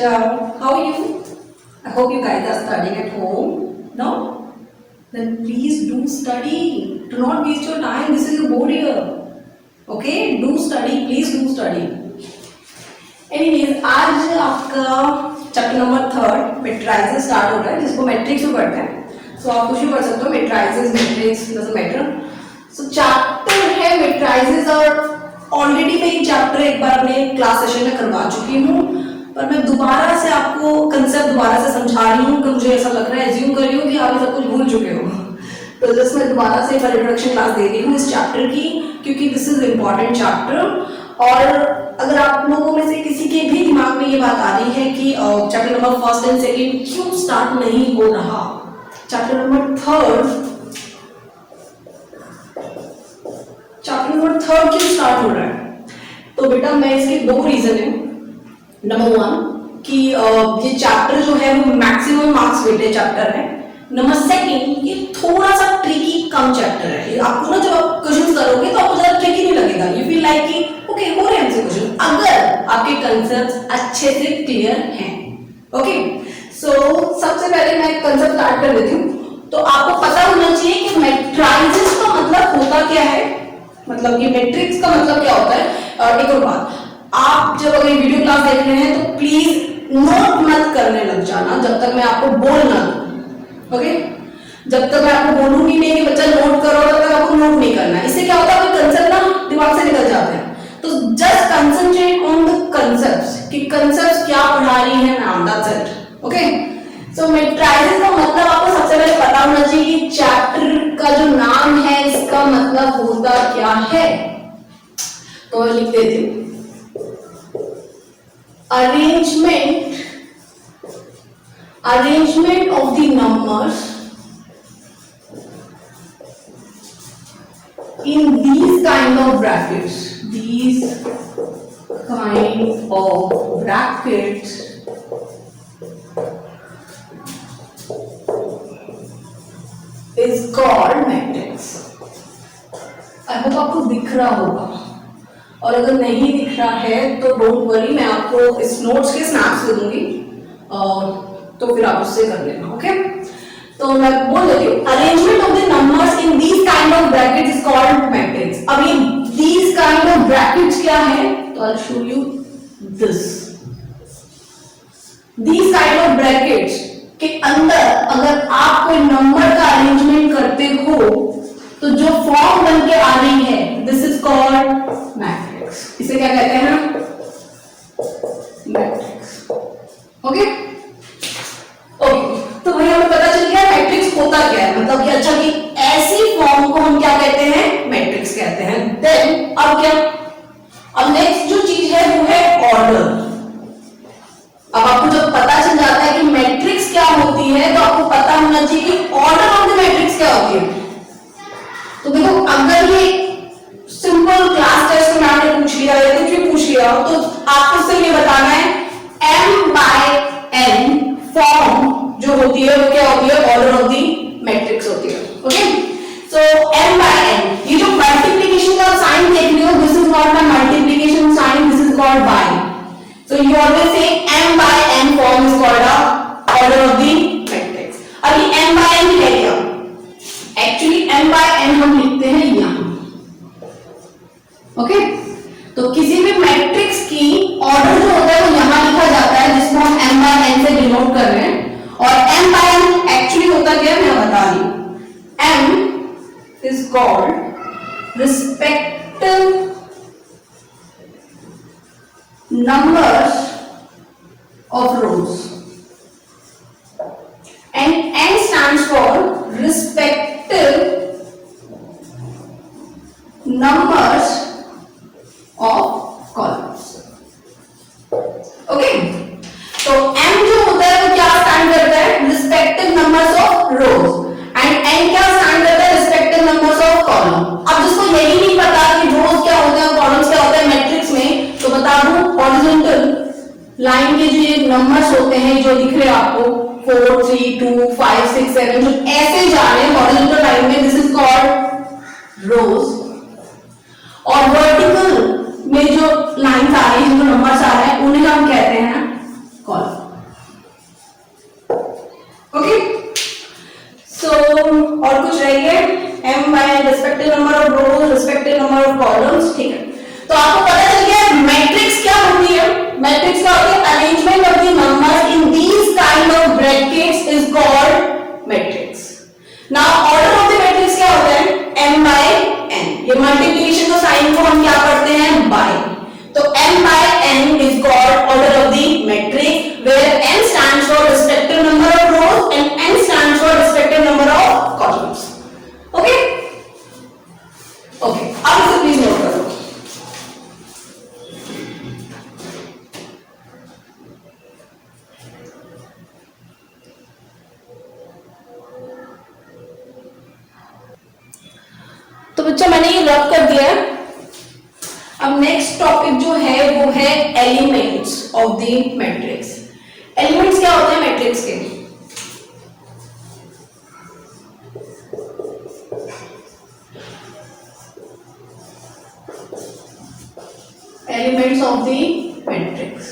how are you? I hope you guys are studying at home. No? Then please do study. Do not waste your time. This is your board year. Okay? Do study. Please do study. Anyways, आज आपका chapter number 3 matrices start हो रहा है, जिसको matrix में पढ़ते हैं. सो आप कुछ भी पढ़ सकते हो, matrices, matrix, doesn't matter. So chapter है मेट्राइसेस, और ऑलरेडी मैं ये चैप्टर एक बार अपने क्लास सेशन में करवा चुकी हूँ, पर मैं दोबारा से आपको कंसेप्ट दोबारा से समझा रही हूँ, कि मुझे ऐसा लग रहा है, एज्यूम कर रही हूँ कि आप सब कुछ भूल चुके हो. तो जस्ट मैं दोबारा से एक बार इंट्रोडक्शन क्लास दे रही हूँ इस चैप्टर की, क्योंकि दिस इज इम्पॉर्टेंट चैप्टर. और अगर आप लोगों में से किसी के भी दिमाग में ये बात आ रही है कि चैप्टर नंबर 1 एंड 2 क्यों स्टार्ट नहीं हो रहा, चैप्टर नंबर 3 क्यों स्टार्ट हो रहा है, तो बेटा मैं इसके 2 रीजन है. नंबर 1 कि ये चैप्टर जो है वो मैक्सिमम मार्क्स वेटेड चैप्टर है. नंबर 2 ये थोड़ा सा ट्रिकी कम चैप्टर है. आपको ना जब आप क्वेश्चन करोगे तो आपको ज्यादा ट्रिकी नहीं लगेगा. यू फील लाइक कि ओके हो रहे हैं हमसे क्वेश्चन, अगर आपके कंसेप्ट अच्छे से क्लियर हैं. ओके, सो सबसे पहले मैं कंसेप्ट स्टार्ट कर देती हूँ. तो आपको पता होना चाहिए कि मैट्रिसेस का मतलब होता क्या है, मतलब ये मैट्रिक्स का मतलब क्या होता है. एक और बात, आप जब अगर वीडियो क्लास देख रहे हैं तो प्लीज नोट मत करने लग जाना जब तक मैं आपको बोल ना दूं. ओके, जब तक मैं आपको बोलूंगी नहीं कि बच्चा नोट करो, तब तक आपको नोट नहीं करना. इससे क्या होता है, कंसेप्ट ना दिमाग से निकल जाते हैं. तो just concentrate on the concepts, कि कंसेप्ट्स क्या पढ़ा रही है ma'am, that's it. Okay, so matrices का मतलब आपको सबसे पहले पता होना चाहिए कि चैप्टर का जो नाम है इसका मतलब होता क्या है. तो मैं लिख देती हूँ, arrangement of the numbers in these kind of brackets is called matrix. I hope आपको दिख रहा होगा, और अगर नहीं दिख रहा है तो डोंट वरी, मैं आपको इस नोट्स के स्नैप्स दे दूंगी, तो फिर आप उससे कर लेना. ओके, तो मैं बोल देती हूँ, arrangement of the numbers in these kind of brackets is called matrix. अब ये दीज काइंड ऑफ ब्रैकेट्स क्या है, तो I show you this. These kind of brackets के अंदर अगर आप कोई नंबर का अरेंजमेंट करते हो तो जो फॉर्म बन के आ रही है, दिस इज कॉल्ड मैट्रिक्स. इसे क्या कहते हैं, मैट्रिक्स. ओके, तो भाई हमें पता चल गया मैट्रिक्स होता क्या है, मतलब कि अच्छा कि ऐसी फॉर्म को हम क्या कहते हैं, मैट्रिक्स कहते हैं. देन अब क्या, अब नेक्स्ट जो चीज है वो है ऑर्डर. अब आपको जब पता चल जाता है कि मैट्रिक्स क्या होती है, तो आपको पता होना चाहिए कि ऑर्डर ऑफ द मैट्रिक्स क्या होती है. तो देखो, अगर ये सिंपल क्लास टेस्ट में आपने पूछ लिया या कुछ भी पूछ लिया, तो आपको सिर्फ ये बताना है m/n फॉर्म जो होती है वो क्या होती है, ऑर्डर ऑफ दी मैट्रिक्स होती है. ओके, सो m/n, ये जो मल्टीप्लिकेशन का साइन देख रहे हो, this is not a multiplication sign, this is called by. So you always say m/n form is called a order of the matrix. अब ये m/n है क्या, एक्चुअली m/n हम लिखते हैं यहां. ओके, तो किसी भी मैट्रिक्स की ऑर्डर जो होता है वो यहां लिखा जाता है, जिसको हम m/n से डिनोट कर रहे हैं. और m/n एक्चुअली होता क्या है मैं बता रही हूं. m is called respective numbers of rose, and n stands for respective numbers of columns. Okay, तो m जो होता है वो क्या स्टैंड करता है, respective numbers of rose, and n क्या स्टैंड करता है, रिस्पेक्टिव नंबर्स ऑफ कॉलम. अब जिसको यही नहीं पता कि रोज क्या होते हैं, कॉलम्स क्या होते हैं मैट्रिक्स में, तो बता दूं, हॉरिजॉन्टल लाइन के जो ये नंबर्स होते हैं जो दिख रहे हैं आपको, 4 3 2 5 6 7, जो ऐसे जा रहे हैं हॉरिजॉन्टल लाइन में, दिस इज कॉल्ड रोज. और वर्टिकल में जो लाइंस आ रही है, जो नंबर्स आ रहे हैं, उन्हें हम कहते हैं कॉलम. और कुछ रह गया? m by respective number of rose respective number of columns, ठीक है। तो आपको पता चल गया मैट्रिक्स क्या होती है। मैट्रिक्स क्या होती है? Arrangement of the numbers in these kind of brackets is called matrix. Now order of the matrix क्या होता है? m by n। ये मल्टीप्लिकेशन का साइन को हम क्या करते हैं? बाय। तो m by n is called order of the matrix where n stands for respective number of rows and n stands for respective number of columns. Okay? Okay. अब इसे प्लीज नोट करो। तो बच्चा मैंने ये रब कर दिया है। अब नेक्स्ट टॉपिक जो है वो है elements of the matrix. Elements क्या होते हैं मैट्रिक्स के? Elements of the matrix.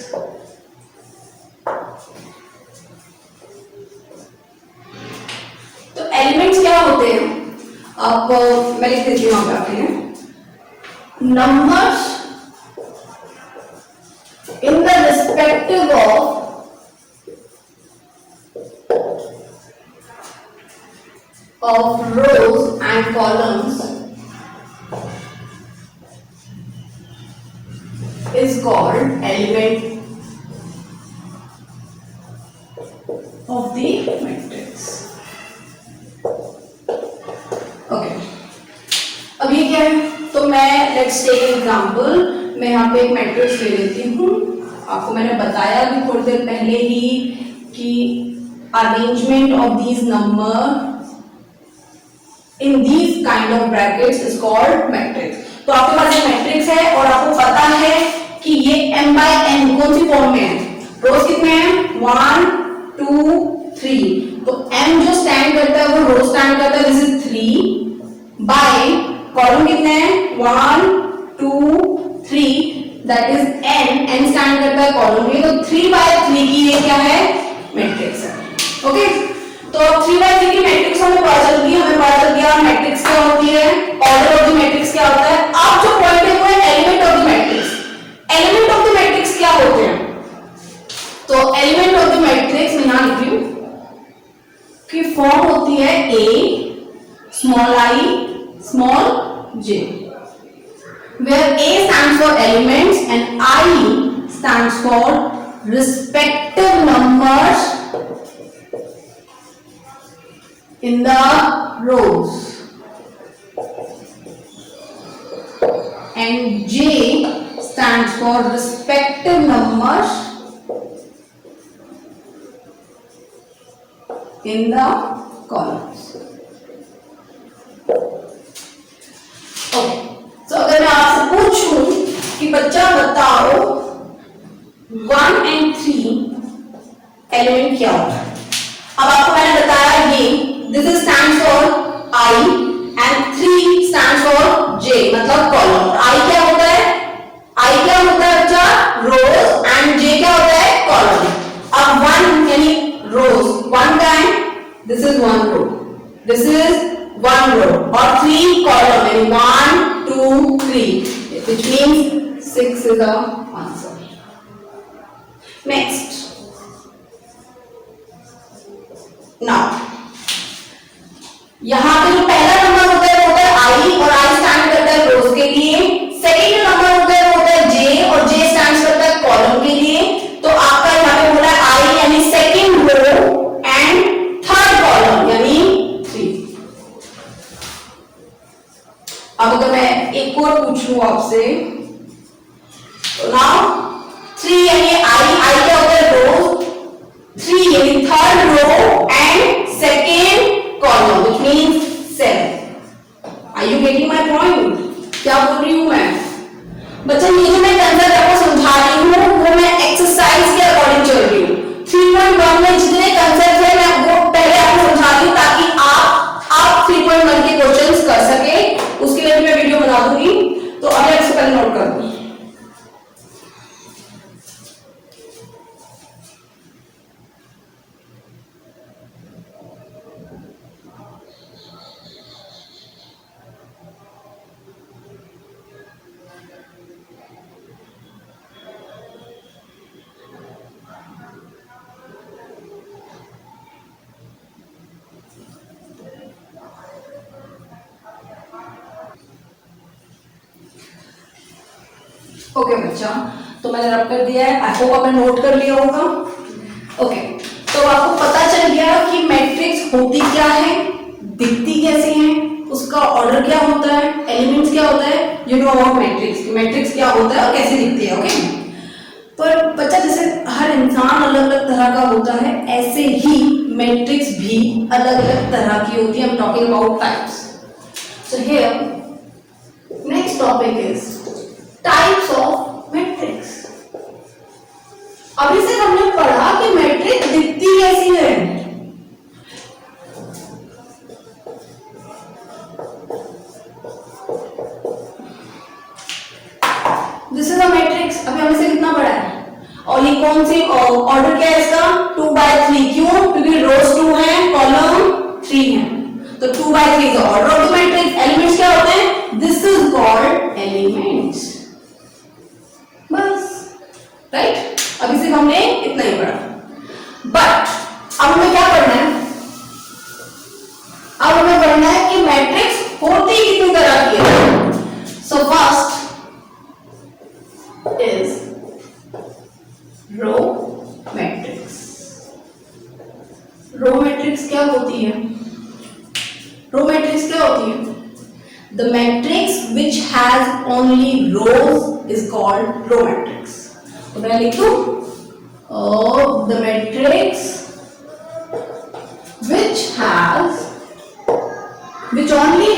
तो एलिमेंट्स क्या होते हैं? आप मैं लिख देती हूं आप आपके लिए numbers in the respective of rows and columns is called element of the matrix. Okay. अब ये क्या है? तो मैं लेट्स टेक एग्जांपल, मैं यहाँ पे एक मैट्रिक्स ले लेती हूँ। आपको मैंने बताया भी थोड़ी देर पहले ही कि arrangement of these number in these kind of brackets is called matrix. तो आपके पास एक मैट्रिक्स है और आपको पता है कि ये m by n कौन सी फॉर्म में है? रोज कितने हैं? 1 2 3। तो m जो स्टैंड करता है वो रोज स्टैंड करता है, दिस इज 3 बाय कॉलम कितने हैं? 1 2 3, दैट इज n स्टैंड करता है कॉलम के। तो 3 by 3 की ये क्या है? मैट्रिक्स है। ओके, तो 3 by 3 की मैट्रिक्स हमें पता चल गई। हमें पता चल गया मैट्रिक्स क्या होती है, ऑर्डर ऑफ द मैट्रिक्स क्या होता है। अब जो पॉइंट है वो है element of the matrix. Element of the matrix क्या होते हैं? तो एलिमेंट ऑफ द मैट्रिक्स मैं यहां लिख रही हूं कि फॉर्म होती है a small i small j, where A stands for elements and I stands for respective numbers in the rows and J stands for respective numbers in the columns. Okay, तो अगर मैं आपसे पूछूं कि बच्चा बताओ 1 and 3 एलिमेंट क्या होता है? अब आपको मैंने बताया ये this is stands for I and 3 stands for J, मतलब कॉलम। I क्या होता है? I क्या होता है बच्चा? रोज एंड J क्या होता है? कॉलम। अब 1 यानी रोज, 1 का है, this is 1 row, this is 1 row, or 3 column, and 1 2 3, which means 6 is the answer. Next, now यहां पे जो पहला नंबर होता है वो होता है I और I स्टैंड करता है रोज के लिए। सेकेंड नंबर होता है वो होता है J और J स्टैंड करता है कॉलम के लिए। तो आपका यहाँ पे बोला I यानी second row and third column यानी 3। अब अगर मैं एक और पूछूं आपसे, तो नाउ 3 यानी I क्या होता है? रो, 3 यानी third row and second column, which means 7। Are you getting my point? क्या बोल रही हूं मैं बच्चा? ये जो मैं कंसेप्ट आपको समझा रही हूं वो मैं एक्सरसाइज के अकॉर्डिंग चल रही हूं। 3.1 में जितने कंसेप्ट है मैं वो पहले आपको समझा रही हूं ताकि आप 3.1 के क्वेश्चंस कर सके। उसके लिए मैं वीडियो बना दूंगी, तो अभी इसको पहले नोट कर दूं। ओके बच्चा, तो मैंने रब कर दिया है, आई होप आपने नोट कर लिया होगा। ओके, तो आपको पता चल गया कि मैट्रिक्स होती क्या है, दिखती कैसे है, उसका ऑर्डर क्या होता है, एलिमेंट्स क्या होता है, you know about matrix, matrix क्या होता है और कैसे दिखती है। ओके, पर बच्चा जैसे हर इंसान अलग अलग तरह का होता है, ऐसे ही मैट्रिक्स भी अलग अलग तरह की होती है। I am talking about types. So here next topic is types of matrix. अभी से हमने पढ़ा कि मैट्रिक्स दिखती कैसी है। This is a matrix. अभी हमने से कितना पढ़ा है, और ये कौन सी ऑर्डर क्या है इसका, 2/3। क्यों? क्योंकि रोज 2 है, कॉलम 3 है, तो 2/3 is the order of the matrix. Elements क्या होते हैं, दिस इज कॉल्ड एलिमेंट्स। बस, राइट। अभी सिर्फ हमने इतना ही पढ़ा, बट अब हमें क्या पढ़ना है, अब हमें पढ़ना है कि मैट्रिक्स होती कितनी तरह की है। So first is row matrix. row matrix क्या होती है, row matrix क्या होती है, the matrix which has only rows is called row matrix. तो मैं लिख दूं, the matrix which only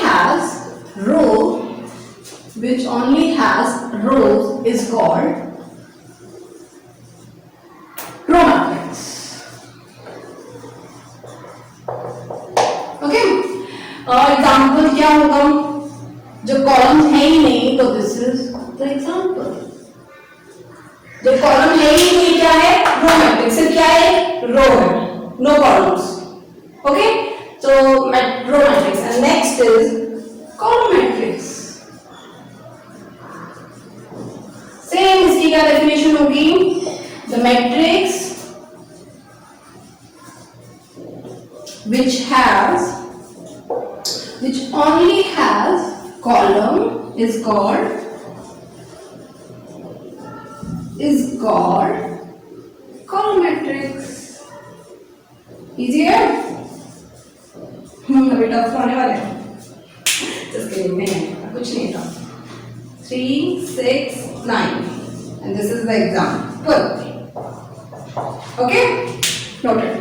has rows is called row matrix. Okay, example क्या होगा, जो कॉलम है ही नहीं तो दिस इज द एग्जाम्पल। जो कॉलम है ही नहीं क्या है, रो मैट्रिक्स। सिर्फ क्या है, रो है, no columns. Okay, so row matrix. And next is column matrix. Same इसकी क्या डेफिनेशन होगी, the matrix which only has column is called column matrix. Easy है, अभी टफ होने वाले हैं, कुछ नहीं था। 3, 6, 9 and this is the example. Okay, noted.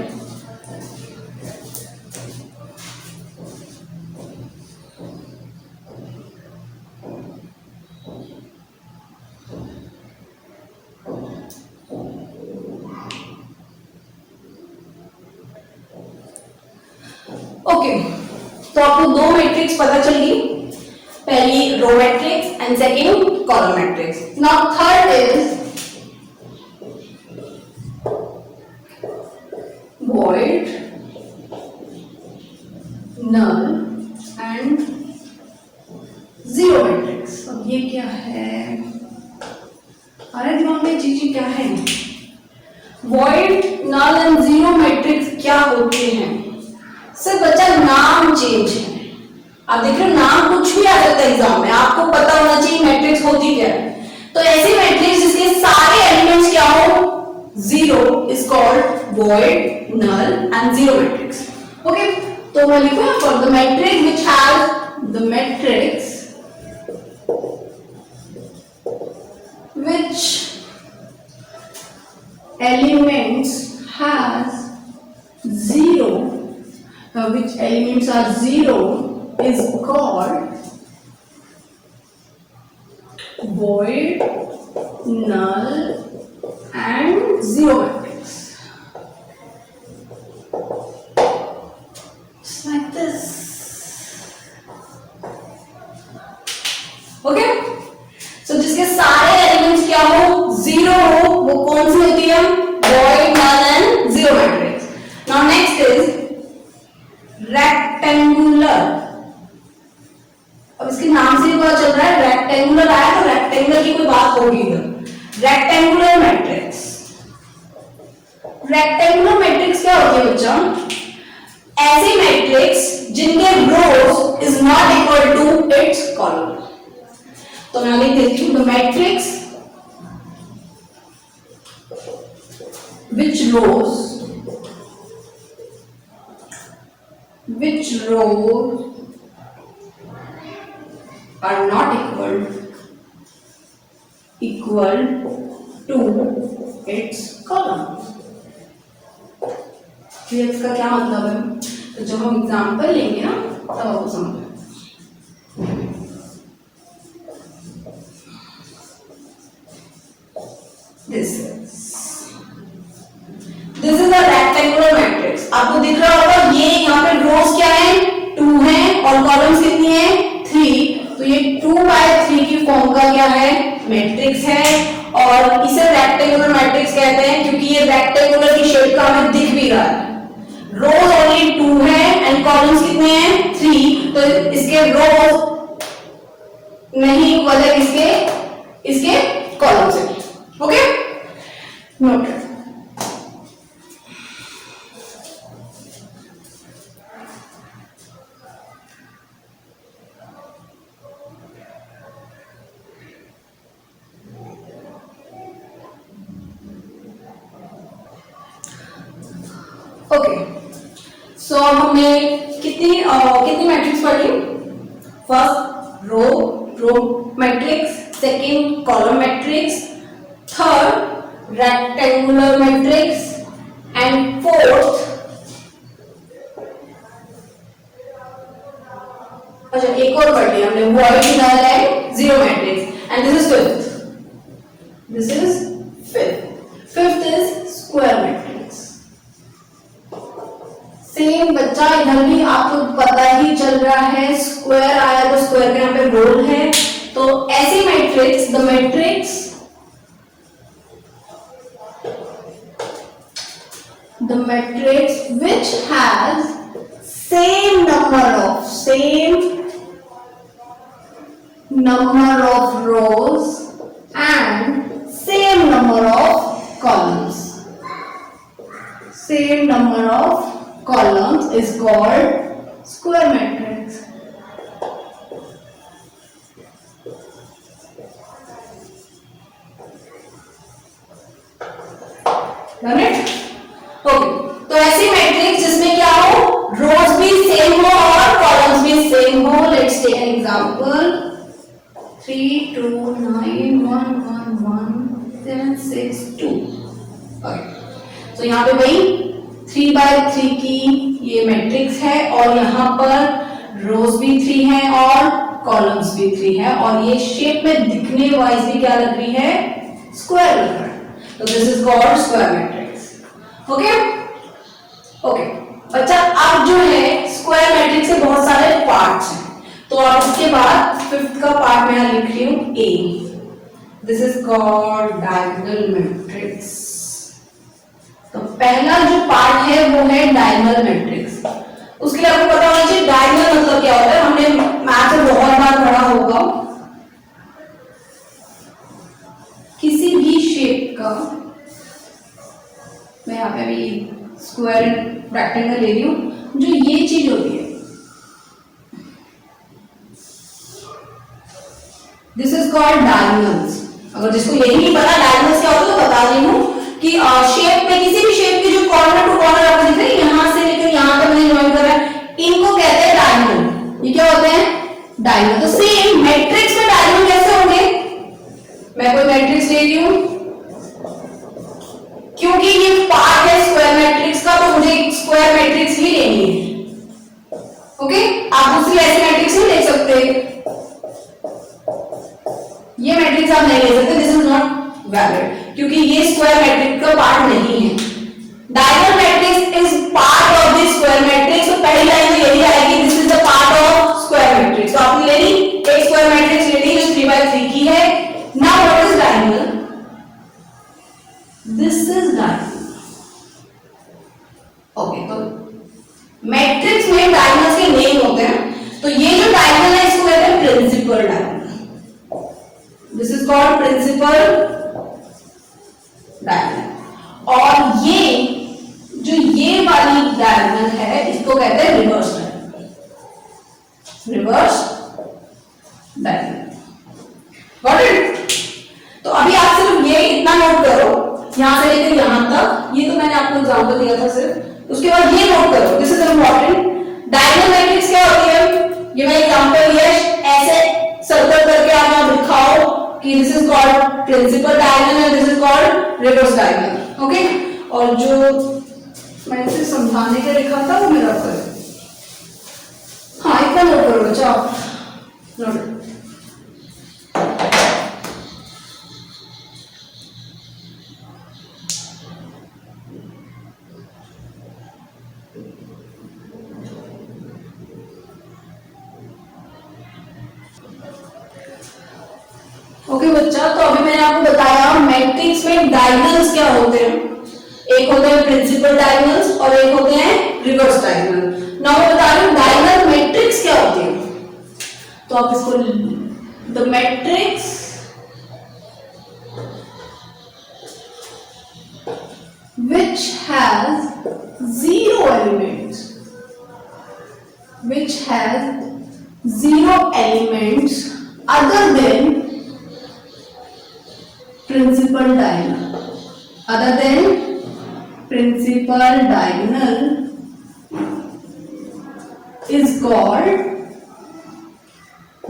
Okay, तो आपको दो मैट्रिक्स पता चल गई, पहली row matrix and second column matrix. Now third is void, null and zero matrix। अब ये क्या है, अरे दिमाग में चीजें क्या है, void, null and zero matrix क्या होते हैं, सिर्फ बच्चा नाम चेंज है। आप देख रहे हो, नाम कुछ भी आ सकता है एग्जाम में, आपको पता होना चाहिए मैट्रिक्स होती क्या है। तो ऐसी मैट्रिक्स जिसके सारे एलिमेंट्स क्या हो, zero, is called void, null and zero matrix. Okay, तो मैं लिखूं for the matrix which has the matrix which elements has zero, which elements are zero is called void, null and zero matrix. Just like this. Okay, so जिसके सारे elements क्या हो, zero हो, वो कौन सी होती है, void, null and zero matrix. Now next is rectangular. अब इसके नाम से ही पता चल रहा है, रेक्टेंगुलर आया तो रेक्टेंगुलर की कोई बात होगी इधर। रेक्टेंगुलर मैट्रिक्स, रेक्टेंगुलर मैट्रिक्स क्या होती है बच्चा, ऐसे मैट्रिक्स जिनके rows is not equal to its column. तो मैं लिख देती हूँ, the matrix which rows are not equal to its column। इसका क्या मतलब है? तो जब हम एग्जाम्पल लेंगे ना तब आपको समझ। This is a rectangular matrix। आपको दिख रहा होगा ये यहाँ पे रोज क्या है 2 है और कॉलम्स कितनी है 3। तो ये 2/3 की फॉर्म का क्या है मैट्रिक्स है और इसे रेक्टेंगुलर मैट्रिक्स कहते हैं क्योंकि ये रेक्टेंगुलर की शेप का हमें दिख भी रहा है। रोज ओनली 2 है एंड कॉलम्स कितने हैं 3। तो इसके रोज नहीं इक्वल है इसके कॉलम से। Okay note. ओके सो हमने कितनी मैट्रिक्स पढ़ी? First row matrix, second column matrix, third rectangular matrix and fourth अच्छा एक और पढ़ लिया हमने void null and zero matrix and this is fifth is square matrix. Same बच्चा इधर भी आपको पता ही चल रहा है स्क्वायर आया तो स्क्वायर के यहाँ पे रोल है। तो ऐसी matrix the matrix which has same number of rows and same number of columns is called square matrix। Done it? Okay, तो ऐसी मैट्रिक्स जिसमें क्या हो रोज भी सेम हो और कॉलम्स भी सेम हो। Let's take an example 3 2 9 1 1 1 7 6 2। Okay तो यहाँ पे भाई 3/3 की ये मैट्रिक्स है और यहाँ पर रोज भी 3 है और कॉलम्स भी 3 है और ये शेप में दिखने वाइज भी क्या लग रही है स्क्वायर लग रहा है। तो this is called square matrix. Okay बच्चा अब जो है स्क्वायर मैट्रिक्स के बहुत सारे पार्ट्स हैं तो अब उसके बाद फिफ्थ का पार्ट मैं यहाँ लिख रही हूँ A. This is called diagonal matrix. तो पहला जो पार्ट है वो है डायगोनल मैट्रिक्स। उसके लिए आपको पता होना चाहिए डायगोनल मतलब क्या होता है। हमने मैथ में बहुत बार पढ़ा होगा किसी भी शेप का। मैं यहाँ पे अभी स्क्वायर रेक्टेंगल ले रही हूं जो ये चीज होती है दिस इज कॉल्ड डायगोनल्स। अगर जिसको यही नहीं पता डायगोनल्स क्या होता है तो बता रही हूं कि शेप में किसी भी शेप के जो कॉर्नर टू कॉर्नर आपको दिख रहे हैं यहां से लेकर यहां तक मैंने ज्वाइन कर रहा है इनको कहते हैं डायगोनल। ये क्या होते हैं डायगोनल। तो सेम मैट्रिक्स में डायगोनल कैसे होंगे? मैं कोई मैट्रिक्स ले रही हूं क्योंकि ये पार्ट है स्क्वायर मैट्रिक्स का तो मुझे स्क्वायर मैट्रिक्स ही लेनी है। ओके आप दूसरी ऐसी मैट्रिक्स नहीं ले सकते। ये मैट्रिक्स आप नहीं ले सकते दिस इज नॉट वैलिड क्योंकि ये स्क्वायर मैट्रिक्स का पार्ट नहीं है। Diagonal matrix is part of the square matrix. तो पहली लाइन में यही आएगी this is the part of square matrix. तो आपने ले ली एक स्क्वायर मैट्रिक्स ले ली जो 3/3 की है। Now what is diagonal? This is diagonal. Okay तो मैट्रिक्स में डायगोनल्स के नेम होते हैं। तो ये जो डायगोनल है इसको कहते हैं principal diagonal. This is called principal diagonal. और ये वाली डायगोनल है इसको कहते हैं reverse diagonal. Reverse diagonal got it? तो अभी आप सिर्फ ये इतना नोट करो यहां से लेकर यहां तक, ये तो मैंने आपको एग्जांपल दिया था सिर्फ। उसके बाद ये नोट करो, this is important. Diagonal matrix क्या होती है, ये मैं एग्जांपल दिया, ऐसे सर्कल करके आप यहां दिखाओ कि this is called principal diagonal and this is called reverse diagonal. Okay, और जो मैंने इसे समझाने के लिखा था वो मेरा कर, हाँ इतना नोट करो बच्चा, नोट। ओके बच्चा, तो अभी मैंने आपको बताया मैट्रिक्स में डायगोनल्स क्या होते हैं। एक होते हैं प्रिंसिपल डायगोनल्स और एक होते हैं रिवर्स डायगोनल। नाउ मैं बता रही हूं डायगोनल मैट्रिक्स क्या होती है। तो आप इसको, the matrix which has zero elements, which has zero elements other than principal diagonal, other than principal diagonal is called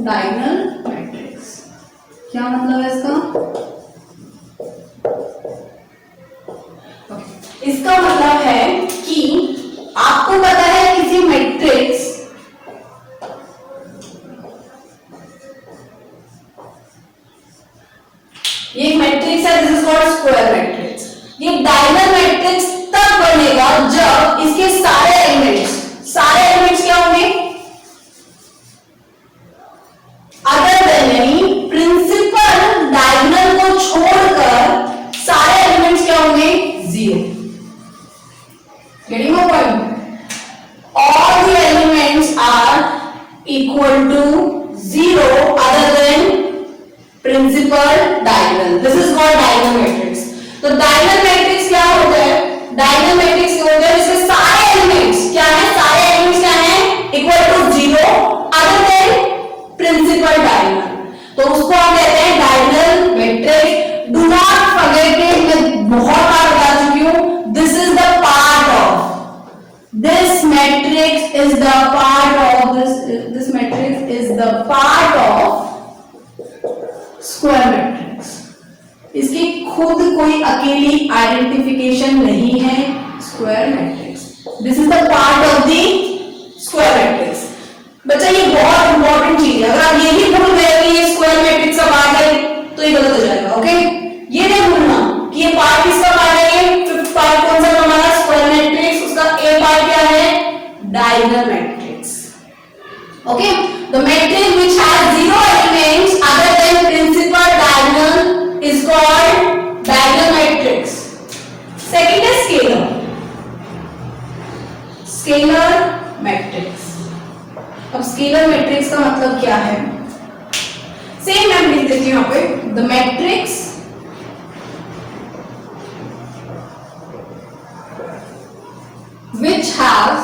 diagonal matrix। क्या मतलब है इसका? इसका मतलब है कि आपको पता है किसी मैट्रिक्स, ये मैट्रिक्स है, this is called square matrix. ये डायगोनल मैट्रिक्स तब बनेगा जब इसके सारे एलिमेंट्स क्या होंगे, अदर देन यानी प्रिंसिपल डायगोनल को छोड़कर सारे एलिमेंट्स क्या होंगे, zero. Getting my point? All the elements are equal to zero other than principal diagonal. This is called diagonal matrix. तो diagonal matrix क्या होता है? Diagonal matrix क्या होता है? इसके सारे elements क्या हैं? सारे elements क्या हैं? Equal to zero other than principal diagonal. तो उसको हम कहते हैं diagonal matrix. Do not forget it. मैं बहुत बार बता चुकी हूँ. This is the part of this matrix is the part of this matrix is the part of square matrix। इसकी खुद कोई अकेली आइडेंटिफिकेशन नहीं है square matrix. This is the part of the square matrix. बच्चा ये बहुत इंपॉर्टेंट चीज है, अगर आप यही भूल गए कि ये स्क्वायर मैट्रिक्स का पार्ट है तो ये गलत हो जाएगा। ओके, ये नहीं भूलना कि ये पार्ट किसका पार्ट है। ये फिफ्थ पार्ट कौन सा हमारा स्क्वायर मैट्रिक्स, उसका ए पार्ट क्या है, diagonal matrix। Okay, the matrix which has zero elements other than principal diagonal is called diagonal matrix। Second is scalar, scalar matrix। अब scalar matrix का मतलब क्या है, सेम मैं लिख देती हूं यहाँ पे, the matrix which has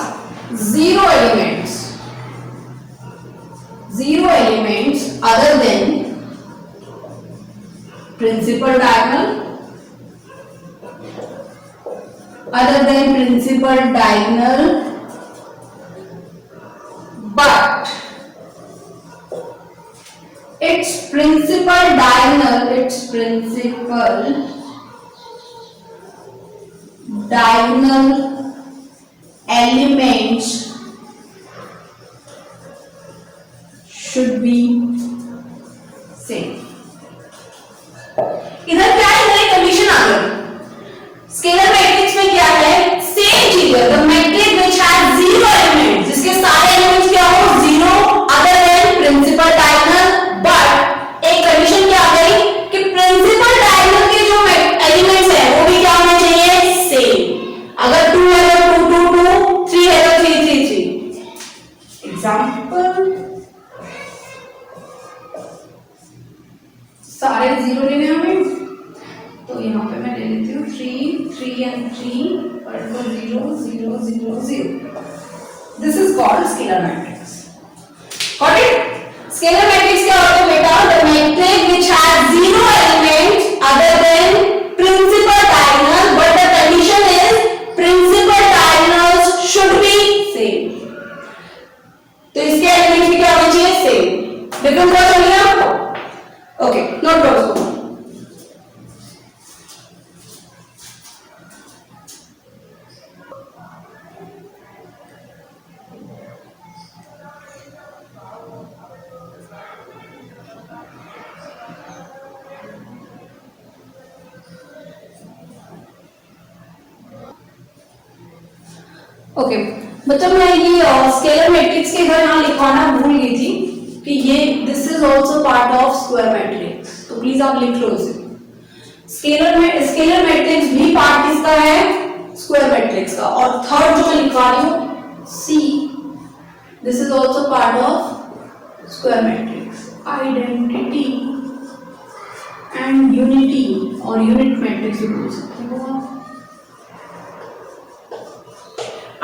zero elements other than principal diagonal, but its principal diagonal elements should be same। इधर क्या है, इधर एक कंडीशन आ गई। स्केलर मैट्रिक्स में क्या है, सेम चीज है, the matrix which has zero elements, जिसके सारे एलिमेंट्स क्या हो, zero other than principal diagonal, but एक कंडीशन क्या आ गई कि प्रिंसिपल डायगोनल के जो एलिमेंट्स है वो भी क्या होने चाहिए, सेम। अगर 2 है तो 2 2 2, 3 है तो 3 3 3। एग्जांपल, सारे जीरो लेने हमें, तो यहाँ पे मैं ले लेती हूँ 3 3 and 3 और 0 0 0 0। This is called scalar matrix. Got it? Scalar matrix क्या होता है बेटा, the matrix which has zero elements other than principal diagonal difference बहुत हो गया? ओके, नोट करो उसको। ओके बच्चों, मैं ये स्केलर मैट्रिक्स के घर यहाँ लिखवाना भूल गई थी कि ये this is also part of square matrix, तो प्लीज आप लिख लो इसे। स्केलर मैट्रिक्स भी पार्ट किसका है? स्क्वायर मैट्रिक्स का। और थर्ड जो मैं लिखवा रही हूँ C, this is also part of square matrix. Identity and unity और यूनिट मैट्रिक्स भी बोल सकते हो आप।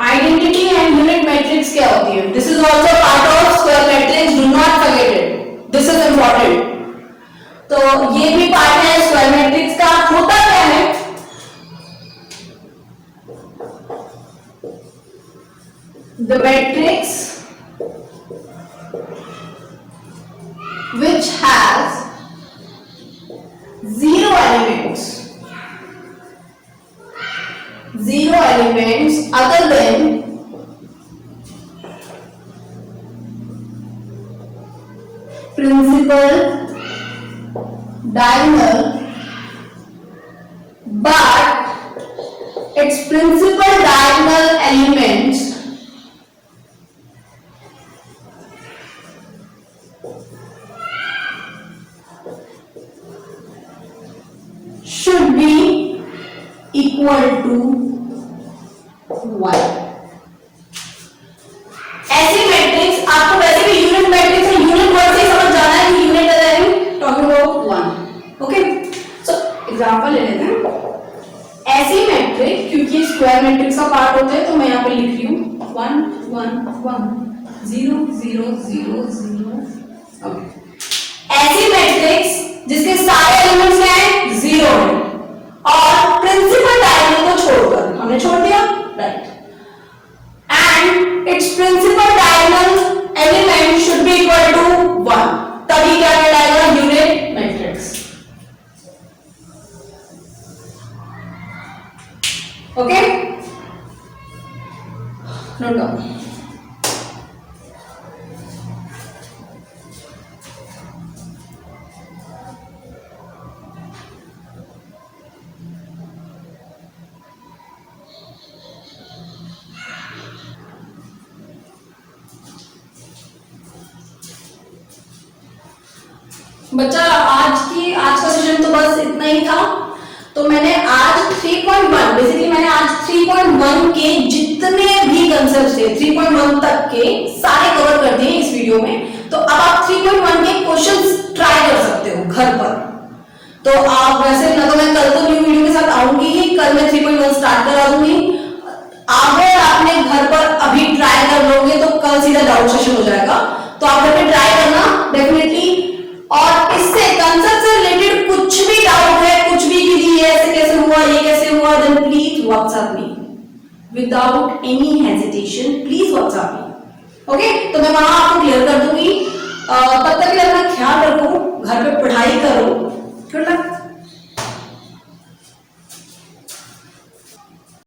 आइडेंटिटी एंड यूनिट मैट्रिक्स क्या होती है? This is also part of square matrix, do not forget it, this is important. तो ये भी पार्ट है स्क्वायर मैट्रिक्स का। होता क्या है, the matrix which has 0 elements other than principal, diagonal, but its principal diagonal elements should be equal to 1। ऐसे matrix आपको वैसे भी यूनिट मैट्रिक्स है, यूनिट वर्ड से समझ जाना है कि यूनिट है talking about 1। Okay, so example ले लेते हैं। ऐसे मैट्रिक्स क्योंकि स्क्वायर मैट्रिक्स का पार्ट होते हैं तो मैं यहाँ पे लिख रही हूँ 1 1 1 0 0 0 0। ओके, ऐसे मैट्रिक्स जिसके सारे एलिमेंट्स क्या हैं? 0 है और प्रिंसिपल डायगोनल को छोड़कर, हमने छोड़ दिया, right. And it's principal diagonal element should be equal to 1, तभी क्या कहलाएगा? Unit matrix. Okay, note down. बच्चा आज का सेशन तो बस इतना ही था। तो मैंने आज 3.1 बेसिकली मैंने आज 3.1 के जितने भी कंसेप्ट्स थे 3.1 तक के सारे कवर कर दिए इस वीडियो में। तो अब आप 3.1 के क्वेश्चंस ट्राई कर सकते हो घर पर। तो आप वैसे ना तो मैं कल तो न्यू वीडियो के साथ आऊंगी ही, कल मैं 3.1 स्टार्ट करा दूंगी। अगर आपने घर पर अभी ट्राई कर लोगे तो कल सीधा डाउट सेशन हो जाएगा। तो आप घर पे ट्राई करना डेफिनेटली। और इससे कंसेप्ट से रिलेटेड कुछ भी डाउट है, कुछ भी कि ये ऐसे कैसे हुआ, ये कैसे हुआ, then please WhatsApp me without any hesitation, please WhatsApp me. Okay, तो मैं वहां आपको क्लियर कर दूंगी। तब तक के लिए अपना ख्याल रखो, घर पे पढ़ाई करो। Good luck.